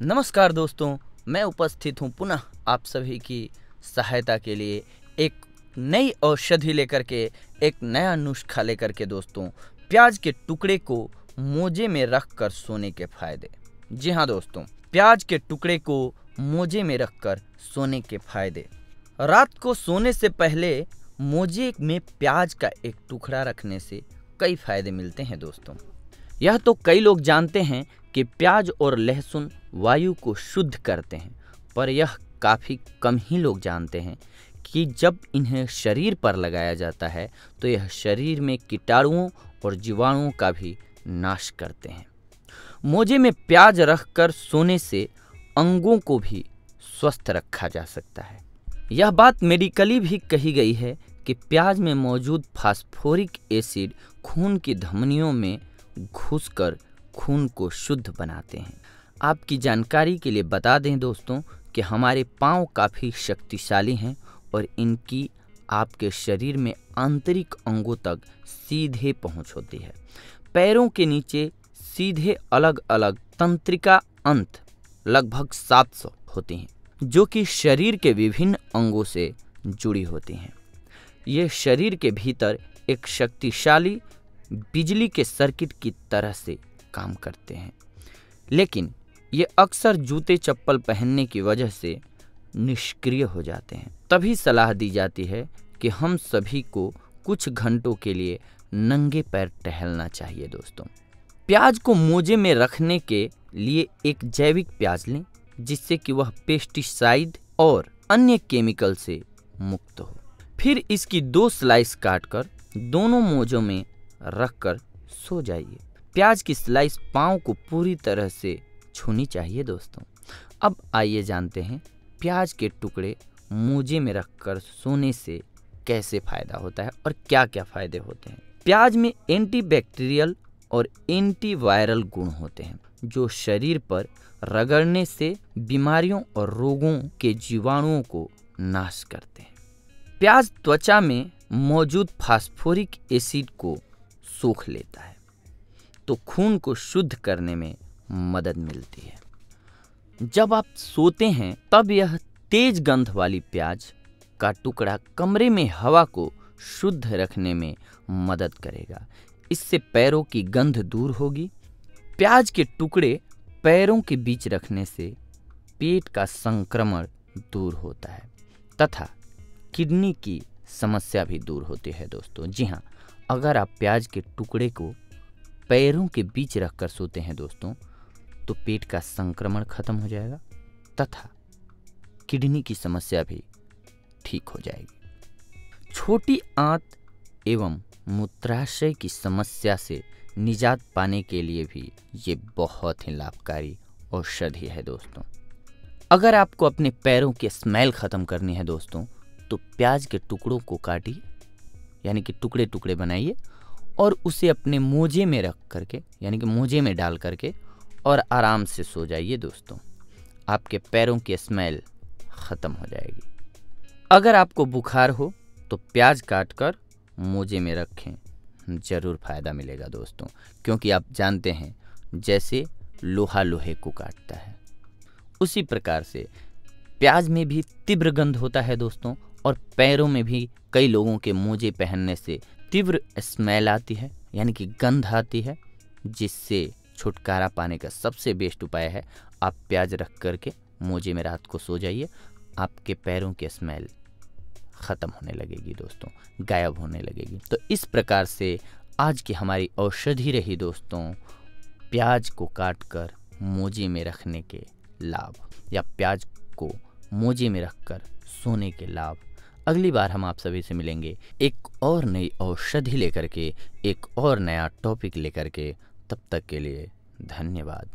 नमस्कार दोस्तों, मैं उपस्थित हूँ पुनः आप सभी की सहायता के लिए एक नई औषधि लेकर के, एक नया नुस्खा लेकर के। दोस्तों, प्याज के टुकड़े को मोजे में रखकर सोने के फायदे। जी हाँ दोस्तों, प्याज के टुकड़े को मोजे में रखकर सोने के फायदे। रात को सोने से पहले मोजे में प्याज का एक टुकड़ा रखने से कई फायदे मिलते हैं। दोस्तों, यह तो कई लोग जानते हैं कि प्याज और लहसुन वायु को शुद्ध करते हैं, पर यह काफ़ी कम ही लोग जानते हैं कि जब इन्हें शरीर पर लगाया जाता है तो यह शरीर में कीटाणुओं और जीवाणुओं का भी नाश करते हैं। मोजे में प्याज रखकर सोने से अंगों को भी स्वस्थ रखा जा सकता है। यह बात मेडिकली भी कही गई है कि प्याज में मौजूद फास्फोरिक एसिड खून की धमनियों में घुसकर खून को शुद्ध बनाते हैं। आपकी जानकारी के लिए बता दें दोस्तों कि हमारे पाँव काफ़ी शक्तिशाली हैं और इनकी आपके शरीर में आंतरिक अंगों तक सीधे पहुंच होती है। पैरों के नीचे सीधे अलग अलग तंत्रिका अंत लगभग 700 होती हैं, जो कि शरीर के विभिन्न अंगों से जुड़ी होती हैं। ये शरीर के भीतर एक शक्तिशाली बिजली के सर्किट की तरह से काम करते हैं, लेकिन ये अक्सर जूते चप्पल पहनने की वजह से निष्क्रिय हो जाते हैं। तभी सलाह दी जाती है कि हम सभी को कुछ घंटों के लिए नंगे पैर टहलना चाहिए। दोस्तों, प्याज को मोजे में रखने के लिए एक जैविक प्याज लें, जिससे कि वह पेस्टिसाइड और अन्य केमिकल से मुक्त हो। फिर इसकी 2 स्लाइस काटकर दोनों मोजों में रखकर सो जाइए। प्याज की स्लाइस पाँव को पूरी तरह से छूनी चाहिए। दोस्तों, अब आइए जानते हैं प्याज के टुकड़े मोजे में रखकर सोने से कैसे फायदा होता है और क्या क्या फायदे होते हैं। प्याज में एंटीबैक्टीरियल और एंटीवायरल गुण होते हैं, जो शरीर पर रगड़ने से बीमारियों और रोगों के जीवाणुओं को नाश करते हैं। प्याज त्वचा में मौजूद फास्फोरिक एसिड को सोख लेता है, तो खून को शुद्ध करने में मदद मिलती है। जब आप सोते हैं तब यह तेज गंध वाली प्याज का टुकड़ा कमरे में हवा को शुद्ध रखने में मदद करेगा। इससे पैरों की गंध दूर होगी। प्याज के टुकड़े पैरों के बीच रखने से पेट का संक्रमण दूर होता है तथा किडनी की समस्या भी दूर होती है। दोस्तों, जी हाँ, अगर आप प्याज के टुकड़े को पैरों के बीच रखकर सोते हैं दोस्तों, तो पेट का संक्रमण खत्म हो जाएगा तथा किडनी की समस्या भी ठीक हो जाएगी। छोटी आंत एवं मूत्राशय की समस्या से निजात पाने के लिए भी ये बहुत ही लाभकारी औषधि है। दोस्तों, अगर आपको अपने पैरों की स्मेल खत्म करनी है दोस्तों, तो प्याज के टुकड़ों को काटिए, यानी कि टुकड़े टुकड़े बनाइए और उसे अपने मोजे में रख करके, यानी कि मोजे में डाल करके और आराम से सो जाइए। दोस्तों, आपके पैरों की स्मेल ख़त्म हो जाएगी। अगर आपको बुखार हो तो प्याज काटकर मोजे में रखें, ज़रूर फ़ायदा मिलेगा दोस्तों, क्योंकि आप जानते हैं जैसे लोहा लोहे को काटता है, उसी प्रकार से प्याज में भी तीव्र गंध होता है दोस्तों, और पैरों में भी कई लोगों के मोजे पहनने से तीव्र स्मेल आती है, यानी कि गंध आती है, जिससे छुटकारा पाने का सबसे बेस्ट उपाय है आप प्याज रख करके मोजे में रात को सो जाइए। आपके पैरों की स्मेल ख़त्म होने लगेगी दोस्तों, गायब होने लगेगी। तो इस प्रकार से आज की हमारी औषधि रही दोस्तों, प्याज को काटकर मोजे में रखने के लाभ या प्याज को मोजे में रखकर सोने के लाभ। अगली बार हम आप सभी से मिलेंगे एक और नई औषधि लेकर के, एक और नया टॉपिक लेकर के। तब तक के लिए धन्यवाद।